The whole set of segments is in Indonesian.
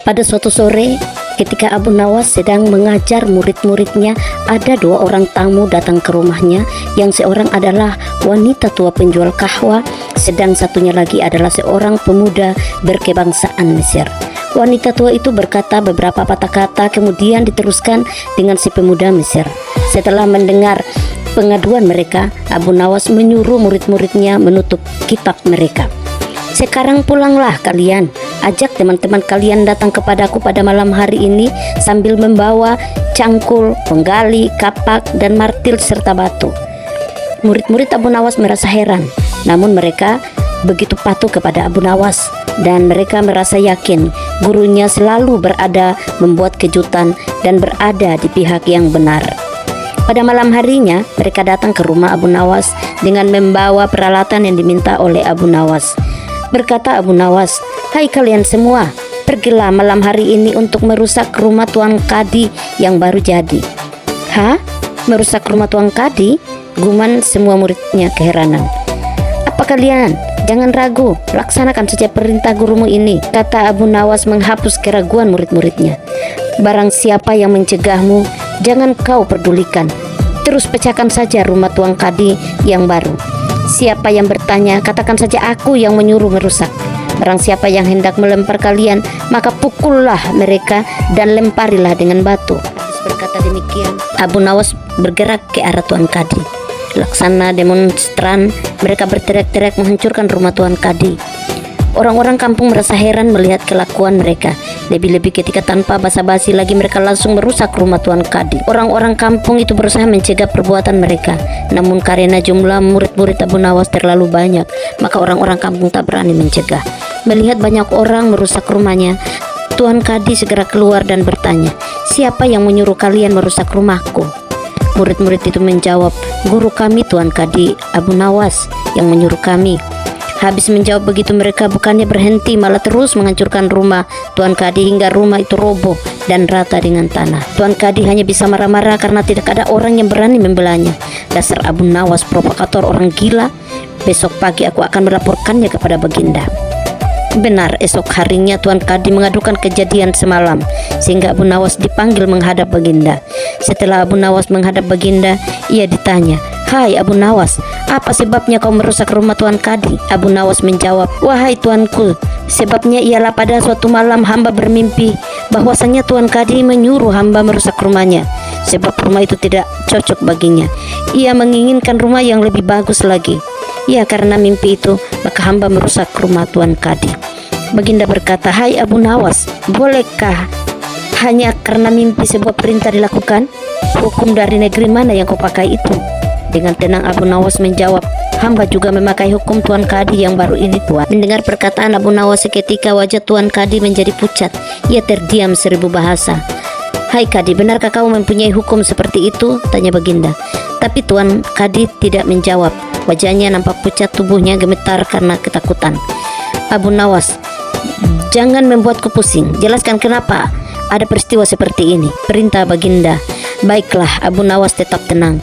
Pada suatu sore, ketika Abu Nawas sedang mengajar murid-muridnya, ada dua orang tamu datang ke rumahnya, yang seorang adalah wanita tua penjual kahwa, sedang satunya lagi adalah seorang pemuda berkebangsaan Mesir. Wanita tua itu berkata beberapa patah kata, kemudian diteruskan dengan si pemuda Mesir. Setelah mendengar pengaduan mereka, Abu Nawas menyuruh murid-muridnya menutup kitab mereka. "Sekarang pulanglah kalian, ajak teman-teman kalian datang kepadaku pada malam hari ini sambil membawa cangkul, penggali, kapak, dan martil serta batu." Murid-murid Abu Nawas merasa heran, namun mereka begitu patuh kepada Abu Nawas, dan mereka merasa yakin gurunya selalu berada membuat kejutan dan berada di pihak yang benar. Pada malam harinya, mereka datang ke rumah Abu Nawas dengan membawa peralatan yang diminta oleh Abu Nawas. Berkata Abu Nawas, "Hai kalian semua, pergilah malam hari ini untuk merusak rumah Tuan Kadi yang baru jadi." "Hah? Merusak rumah Tuan Kadi?" guman semua muridnya keheranan. "Apa kalian? Jangan ragu, laksanakan saja perintah gurumu ini," kata Abu Nawas menghapus keraguan murid-muridnya. "Barang siapa yang mencegahmu, jangan kau pedulikan. Terus pecahkan saja rumah Tuan Kadi yang baru. Siapa yang bertanya, katakan saja aku yang menyuruh merusak. Barang siapa yang hendak melempar kalian, maka pukullah mereka dan lemparilah dengan batu." Habis berkata demikian, Abu Nawas bergerak ke arah Tuan Kadi. Laksana demonstran, mereka berteriak-teriak menghancurkan rumah Tuan Kadi. Orang-orang kampung merasa heran melihat kelakuan mereka. Lebih-lebih ketika tanpa basa-basi lagi mereka langsung merusak rumah Tuan Kadi. Orang-orang kampung itu berusaha mencegah perbuatan mereka, namun karena jumlah murid-murid Abu Nawas terlalu banyak, maka orang-orang kampung tak berani mencegah. Melihat banyak orang merusak rumahnya, Tuan Kadi segera keluar dan bertanya, "Siapa yang menyuruh kalian merusak rumahku?" Murid-murid itu menjawab, "Guru kami Tuan Kadi Abu Nawas yang menyuruh kami." Habis menjawab begitu, mereka bukannya berhenti, malah terus menghancurkan rumah Tuan Kadi hingga rumah itu roboh dan rata dengan tanah. Tuan Kadi hanya bisa marah-marah karena tidak ada orang yang berani membelanya. "Dasar Abu Nawas, provokator orang gila. Besok pagi aku akan melaporkannya kepada Baginda." Benar, esok harinya Tuan Kadi mengadukan kejadian semalam, sehingga Abu Nawas dipanggil menghadap Baginda. Setelah Abu Nawas menghadap Baginda, ia ditanya, "Hai Abu Nawas, apa sebabnya kau merusak rumah Tuan Kadi?" Abu Nawas menjawab, "Wahai tuanku, sebabnya ialah pada suatu malam hamba bermimpi bahwasanya Tuan Kadi menyuruh hamba merusak rumahnya, sebab rumah itu tidak cocok baginya. Ia menginginkan rumah yang lebih bagus lagi. Ya, karena mimpi itu maka hamba merusak rumah Tuan Kadi." Baginda berkata, "Hai Abu Nawas, bolehkah hanya karena mimpi sebuah perintah dilakukan? Hukum dari negeri mana yang kau pakai itu?" Dengan tenang Abu Nawas menjawab, "Hamba juga memakai hukum Tuan Kadi yang baru ini, Tuan." Mendengar perkataan Abu Nawas, seketika wajah Tuan Kadi menjadi pucat. Ia terdiam 1000 bahasa. "Hai Kadi, benarkah kau mempunyai hukum seperti itu?" tanya Baginda. Tapi Tuan Kadi tidak menjawab. Wajahnya nampak pucat, tubuhnya gemetar karena ketakutan. "Abu Nawas, jangan membuatku pusing. Jelaskan kenapa ada peristiwa seperti ini," perintah Baginda. "Baiklah," Abu Nawas tetap tenang.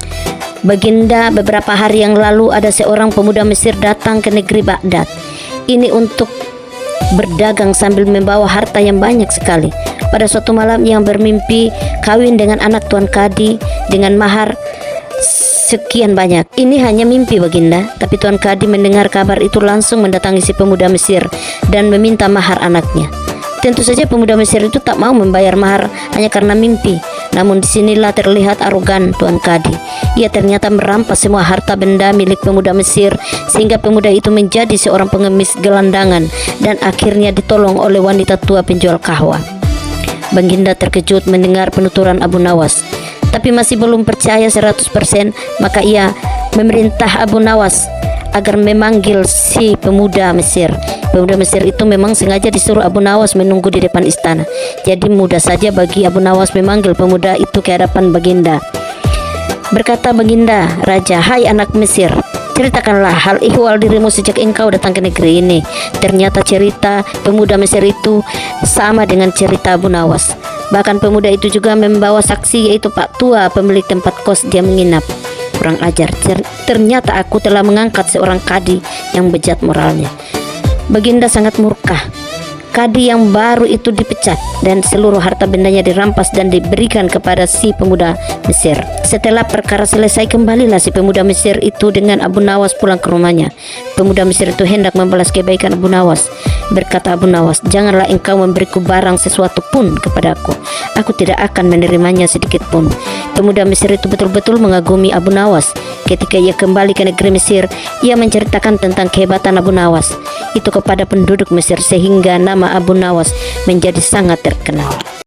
"Baginda, beberapa hari yang lalu ada seorang pemuda Mesir datang ke negeri Baghdad. Ini untuk berdagang sambil membawa harta yang banyak sekali. Pada suatu malam yang bermimpi kawin dengan anak Tuan Kadi dengan mahar sekian banyak. Ini hanya mimpi Baginda." Tapi Tuan Kadi mendengar kabar itu langsung mendatangi si pemuda Mesir dan meminta mahar anaknya. Tentu saja pemuda Mesir itu tak mau membayar mahar hanya karena mimpi. Namun disinilah terlihat arogan Tuan Kadi. Ia ternyata merampas semua harta benda milik pemuda Mesir, sehingga pemuda itu menjadi seorang pengemis gelandangan dan akhirnya ditolong oleh wanita tua penjual kahwa. Baginda terkejut mendengar penuturan Abu Nawas, tapi masih belum percaya 100%, maka ia memerintah Abu Nawas agar memanggil si pemuda Mesir. Pemuda Mesir itu memang sengaja disuruh Abu Nawas menunggu di depan istana. Jadi mudah saja bagi Abu Nawas memanggil pemuda itu ke hadapan Baginda. Berkata Baginda, "Raja, hai anak Mesir, ceritakanlah hal ihwal dirimu sejak engkau datang ke negeri ini." Ternyata cerita pemuda Mesir itu sama dengan cerita Abu Nawas. Bahkan pemuda itu juga membawa saksi, yaitu Pak Tua, pemilik tempat kos dia menginap. Kurang ajar, ternyata aku telah mengangkat seorang kadi yang bejat moralnya. Baginda sangat murka kadi yang baru itu dipecat dan seluruh harta bendanya dirampas dan diberikan kepada si pemuda Mesir. Setelah perkara selesai, kembalilah si pemuda Mesir itu dengan Abu Nawas pulang ke rumahnya. Pemuda Mesir itu hendak membalas kebaikan Abu Nawas. Berkata Abu Nawas, "Janganlah engkau memberiku barang sesuatu pun kepadaku. Aku tidak akan menerimanya sedikit pun." Pemuda Mesir itu betul-betul mengagumi Abu Nawas. Ketika ia kembali ke negeri Mesir, ia menceritakan tentang kehebatan Abu Nawas itu kepada penduduk Mesir, sehingga nama Abu Nawas menjadi sangat terkenal.